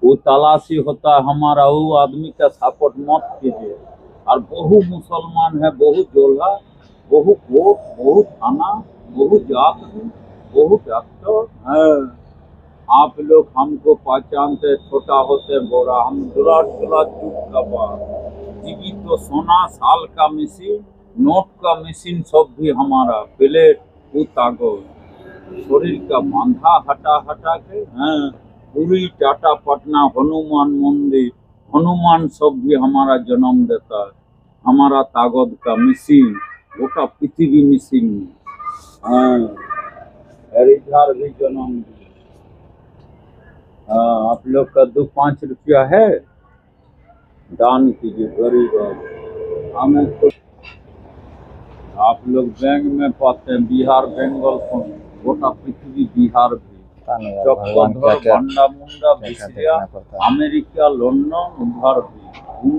वो तलाशी होता है हमारा, वो आदमी का सपोर्ट मत कीजिए। और बहु मुसलमान है, बहु जोला, बहु कोट, बहु थाना, बहु जात है, बहु डॉक्टर है। आप लोग हमको पहचानते, छोटा होते बड़ा, हम दुला दुला चुप का टीवी तो सोना, साल का मशीन, नोट का मशीन सब भी हमारा, प्लेट कागज, शरीर का बांधा हटा हटा के हैं। पूरी टाटा पटना हनुमान मंदिर, हनुमान सब भी हमारा जन्म देता है। हमारा कागज का मशीन, गोटा पृथ्वी मशीन में इधर भी जन्म दिया। हाँ, आप लोग का 2-5 रुपया है, दान कीजिए गरीब आदमी। हमें तो आप लोग बैंक में पाते हैं, बिहार बंगाल गोटा पृथ्वी बिहार भी, चक्रधर, भंडा मुंडा, बिसरिया, अमेरिका, लंदन, उधर भी,